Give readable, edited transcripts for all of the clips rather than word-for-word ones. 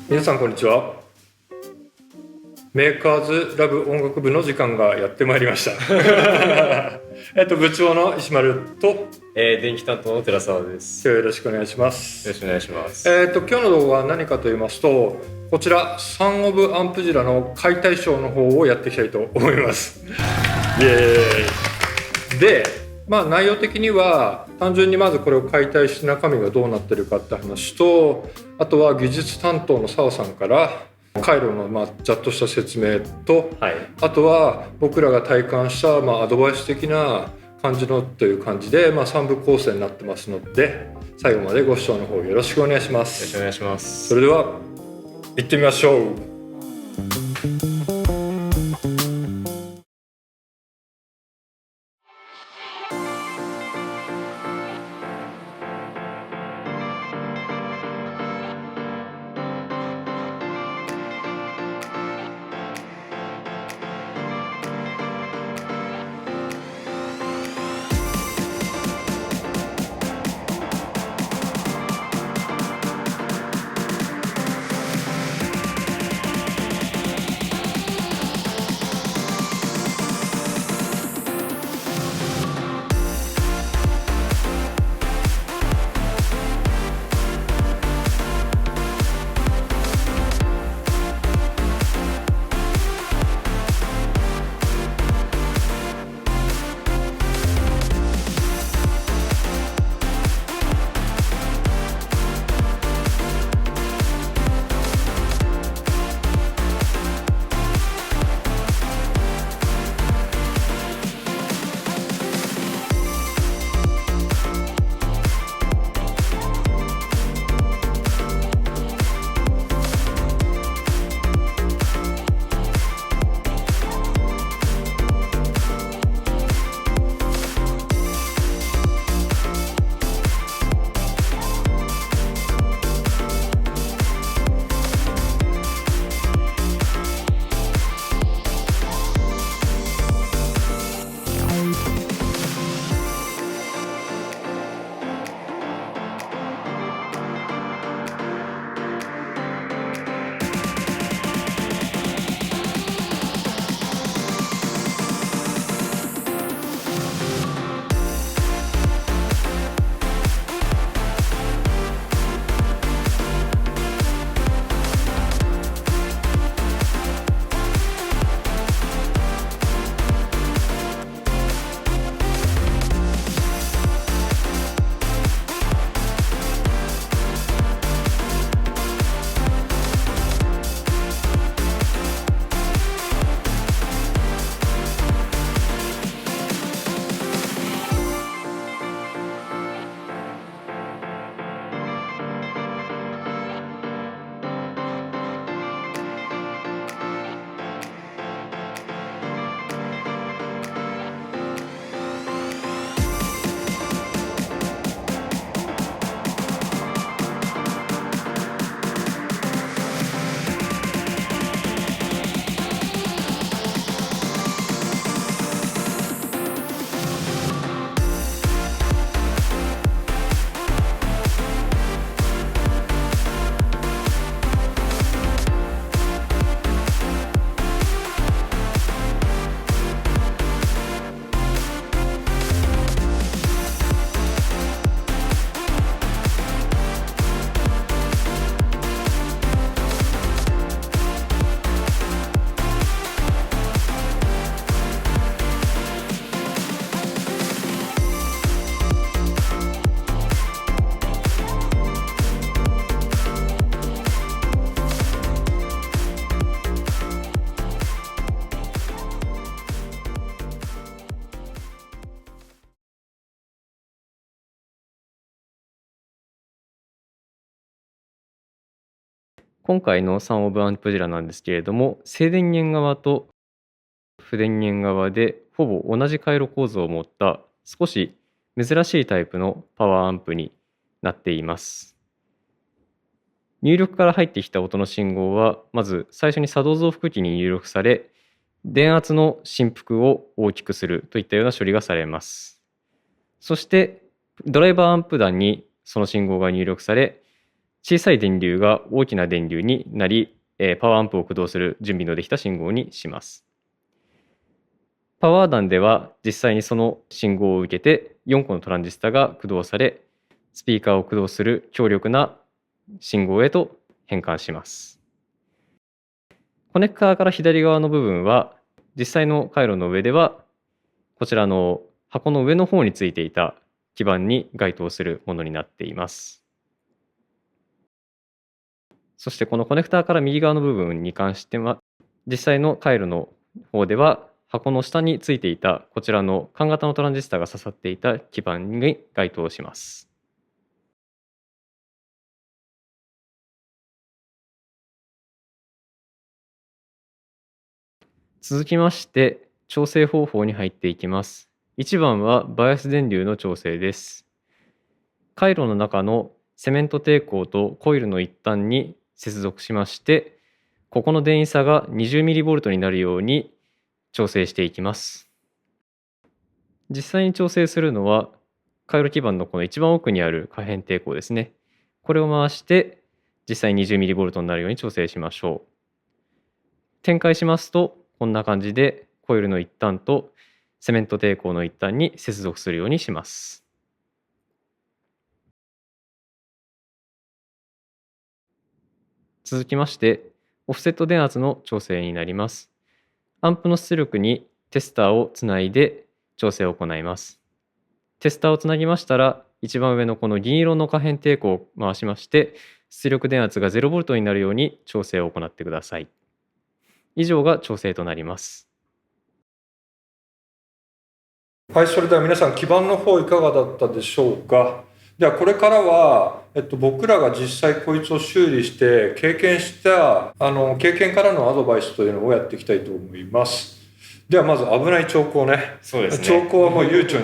皆さんこんにちは。メーカーズラブ音楽部の時間がやってまいりました部長の石丸と、電気担当の寺澤です。よろしくお願いします。よろしくお願いします。今日の動画は何かと言いますと、こちらサンオブアンプジラの解体ショーの方をやっていきたいと思いますイエーイ。で、内容的には単純にまずこれを解体して中身がどうなってるかって話と、あとは技術担当の澤さんから回路のざっとした説明と、あとは僕らが体感したアドバイス的な感じのという感じで、3部構成になってますので、最後までご視聴の方よろしくお願いします。よろしくお願いします。それでは行ってみましょう。今回のサンオブアンプジラなんですけれども、静電源側と不電源側でほぼ同じ回路構造を持った少し珍しいタイプのパワーアンプになっています。入力から入ってきた音の信号はまず最初に作動増幅器に入力され、電圧の振幅を大きくするといったような処理がされます。そしてドライバーアンプ段にその信号が入力され、小さい電流が大きな電流になり、パワーアンプを駆動する準備のできた信号にします。パワーダンでは実際にその信号を受けて4個のトランジスタが駆動され、スピーカーを駆動する強力な信号へと変換します。コネクターから左側の部分は実際の回路の上ではこちらの箱の上の方についていた基板に該当するものになっています。そしてこのコネクターから右側の部分に関しては実際の回路の方では箱の下についていたこちらの管型のトランジスタが刺さっていた基板に該当します。続きまして調整方法に入っていきます。1番はバイアス電流の調整です。回路の中のセメント抵抗とコイルの一端に接続しまして、ここの電位差が 20mV になるように調整していきます。実際に調整するのは回路基板のこの一番奥にある可変抵抗ですね。これを回して実際に 20mV になるように調整しましょう。展開しますとこんな感じでコイルの一端とセメント抵抗の一端に接続するようにします。続きましてオフセット電圧の調整になります。アンプの出力にテスターをつないで調整を行います。テスターをつなぎましたら一番上のこの銀色の可変抵抗を回しまして出力電圧が 0V になるように調整を行ってください。以上が調整となります。はい、それでは皆さん基板の方いかがだったでしょうか。ではこれからは、僕らが実際こいつを修理して経験した経験からのアドバイスというのをやっていきたいと思います。ではまず危ない兆候ね。そうですね。兆候はもう悠長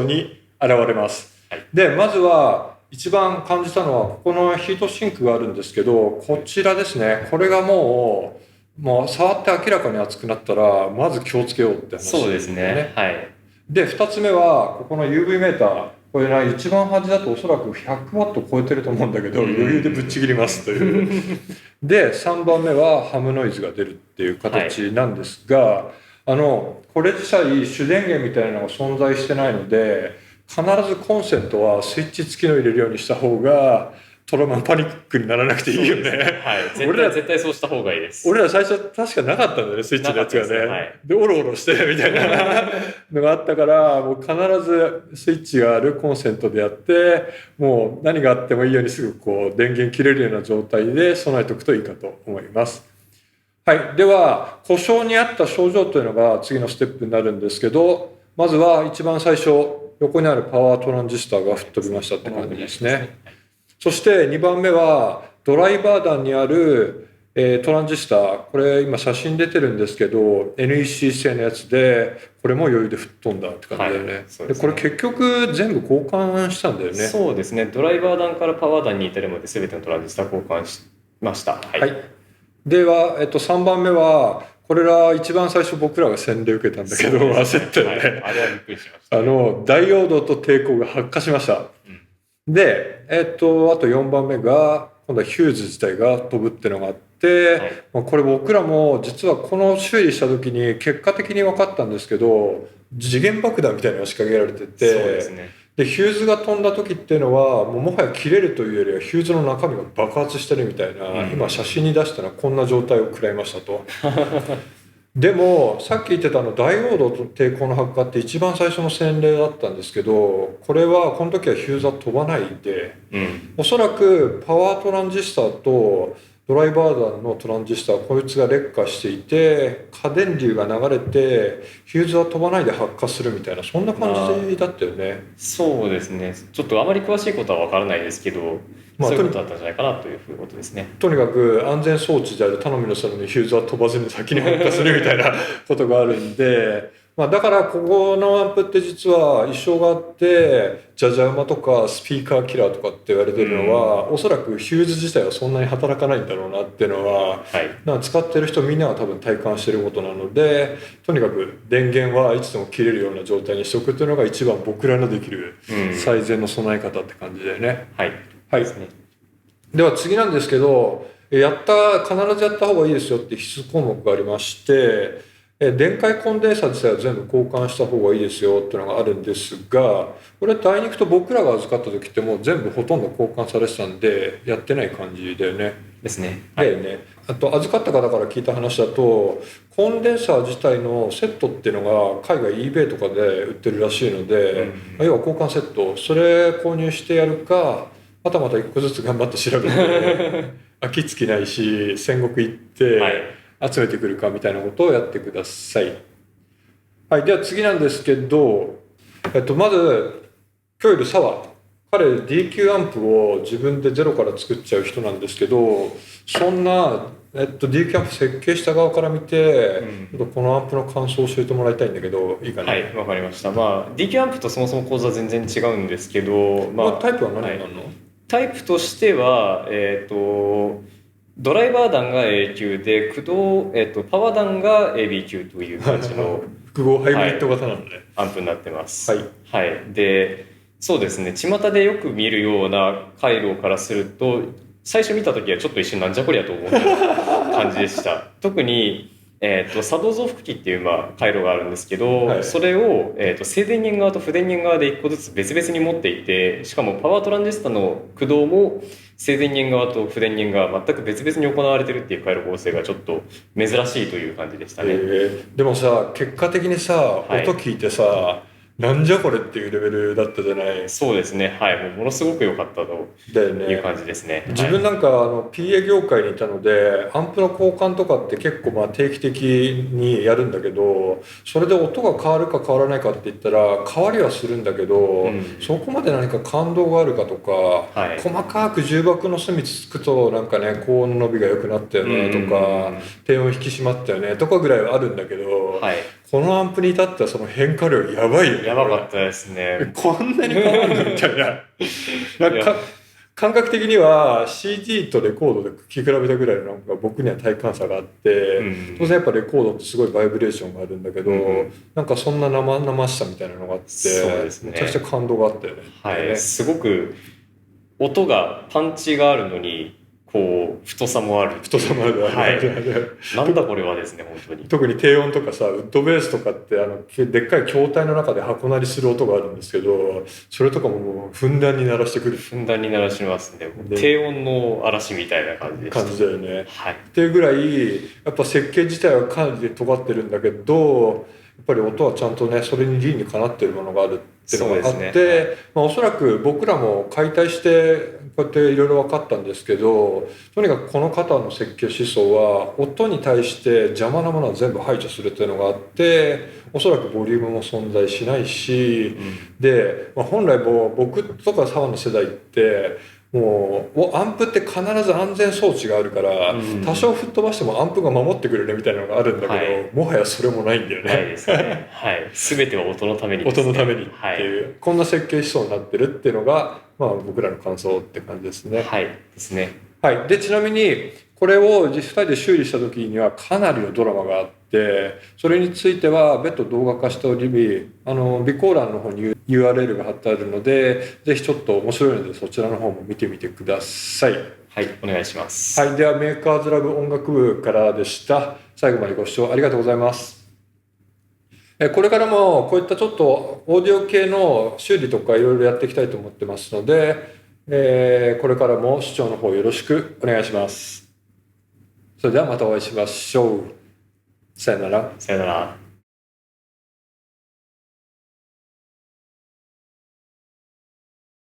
に現れます。はい、でまずは一番感じたのはここのヒートシンクがあるんですけど、こちらですね。これがもう触って明らかに熱くなったらまず気をつけようって話、そうですね。はい。で2つ目はここの UV メーター、これな一番端だとおそらく100ワット超えてると思うんだけど、余裕でぶっちぎりますというで3番目はハムノイズが出るっていう形なんですが、これ自体主電源みたいなのが存在してないので必ずコンセントはスイッチ付きの入れるようにした方がパニックにならなくていいよね。はい、絶対そうした方がいいです。俺ら最初確かなかったんだよね、スイッチのやつがね。はい、でオロオロしてみたいなのがあったから、もう必ずスイッチがあるコンセントでやって、もう何があってもいいようにすぐこう電源切れるような状態で備えておくといいかと思います。はい、では故障にあった症状というのが次のステップになるんですけど、まずは一番最初横にあるパワートランジスタが吹っ飛びましたって感じですね。そして2番目はドライバー弾にある、トランジスタ、これ今写真出てるんですけど NEC 製のやつで、これも余裕で吹っ飛んだって感じだよね。でこれ結局全部交換したんだよね。そうですね。ドライバー弾からパワー弾に至るまで全てのトランジスタ交換しました。はい、では、3番目はこれら一番最初僕らが洗礼受けたんだけど、焦ったよね。あれはびっくりしました。ダイオードと抵抗が発火しました。で、あと4番目が今度はヒューズ自体が飛ぶっていうのがあって、これ僕らも実はこの修理した時に結果的に分かったんですけど、時限爆弾みたいなのが仕掛けられてて、そうですね。でヒューズが飛んだ時っていうのはもはや切れるというよりはヒューズの中身が爆発してるみたいな、今写真に出したらこんな状態を食らいましたとでもさっき言ってたダイオードと抵抗の発火って一番最初の洗礼だったんですけど、これはこの時はヒューズは飛ばないで、おそらくパワートランジスタとドライバー弾のトランジスタ、こいつが劣化していて過電流が流れてヒューズは飛ばないで発火するみたいな、そんな感じだったよね。そうですね。ちょっとあまり詳しいことは分からないですけど、そういうことだったんじゃないかなということですね。とにかく安全装置である頼みの空にヒューズは飛ばずに先に発火するみたいなことがあるんでだからここのアンプって実は一生があってジャジャ馬とかスピーカーキラーとかって言われてるのは、おそらくヒューズ自体はそんなに働かないんだろうなっていうのは、使ってる人みんなが多分体感してることなので、とにかく電源はいつでも切れるような状態にしておくっていうのが一番僕らのできる最善の備え方って感じだよね。はいですね。では次なんですけど、必ずやった方がいいですよって必須項目がありまして、電解コンデンサ自体は全部交換した方がいいですよっていうのがあるんですが、これはあいにくと僕らが預かった時ってもう全部ほとんど交換されてたんで、やってない感じだよね。ですね。だよね。あと預かった方から聞いた話だと、コンデンサー自体のセットっていうのが海外 eBay とかで売ってるらしいので、要は交換セット、それ購入してやるか、またまた一個ずつ頑張って調べて飽きつきないし戦国行って集めてくるかみたいなことをやってください。はい、では次なんですけど、まず今日いる澤、彼 DQ アンプを自分でゼロから作っちゃう人なんですけど、そんな、DQ アンプ設計した側から見て、このアンプの感想を教えてもらいたいんだけど、いいかな。はい、わかりました。DQ アンプとそもそも構造は全然違うんですけど、タイプは何になるの？タイプとしては、ドライバー弾が A 級で駆動、パワー弾が AB 級という感じの複合ハイブリッド型なのね、アンプになってます。はい、はい、でそうですね、巷でよく見るような回路からすると最初見た時はちょっと一瞬なんじゃこりゃと思った感じでした特に作動増幅器っていう回路があるんですけど、はい、それを、静電源側と負電源側で1個ずつ別々に持っていて、しかもパワートランジスタの駆動も静電源側と負電源側全く別々に行われてるっていう回路構成がちょっと珍しいという感じでしたね。でもさ、結果的にさ、はい、音聞いてさ、なんじゃこれっていうレベルだったじゃない。そうですね、はい、ものすごく良かったという感じですね。自分なんかPA 業界にいたので、アンプの交換とかって結構定期的にやるんだけど、それで音が変わるか変わらないかって言ったら変わりはするんだけど、そこまで何か感動があるかとか、細かく重箱の隅つくとなんかね、高音の伸びが良くなったよねとか、低音引き締まったよねとかぐらいはあるんだけど、このアンプに至ってはその変化量やばいよね。やばかったですね。こんなに変わるのみたいな。なんか感覚的には CD とレコードで聴き比べたぐらいのなんか僕には体感差があって、当然やっぱレコードってすごいバイブレーションがあるんだけど、なんかそんな生々しさみたいなのがあって、そうですね、めちゃくちゃ感動があったよね。はい、すごく音がパンチがあるのにこう太さもある。はい。なんだこれはですね、本当に。特に低音とかさ、ウッドベースとかってでっかい筐体の中で箱鳴りする音があるんですけど、それとかもふんだんに鳴らしてくる。ふんだんに鳴らしますね。低音の嵐みたいな感じでした。感じだよね。はい。っていうぐらいやっぱ設計自体はかなり尖ってるんだけど、やっぱり音はちゃんとね、それに理にかなってるものがあるっていうのがあって、おそらく僕らも解体してこうやっていろいろ分かったんですけど、とにかくこの方の設計思想は音に対して邪魔なものは全部排除するっていうのがあって、おそらくボリュームも存在しないし、で、本来僕とか澤の世代ってもうアンプって必ず安全装置があるから、多少吹っ飛ばしてもアンプが守ってくれるみたいなのがあるんだけど、もはやそれもないんだよね。ないですね。はい。全ては音のためにですね。音のためにっていう、こんな設計思想になってるっていうのが、僕らの感想って感じですね。はいですね。はい。でちなみにこれを2人で修理した時にはかなりのドラマがあって、それについては別途動画化しており、備考欄の方に URL が貼ってあるので、ぜひちょっと面白いのでそちらの方も見てみてください。はい、お願いします。はい。ではメーカーズラブ音楽部からでした。最後までご視聴ありがとうございます。これからもこういったちょっとオーディオ系の修理とかいろいろやっていきたいと思ってますので、これからも視聴の方よろしくお願いします。それではまたお会いしましょう。さよなら。さよなら。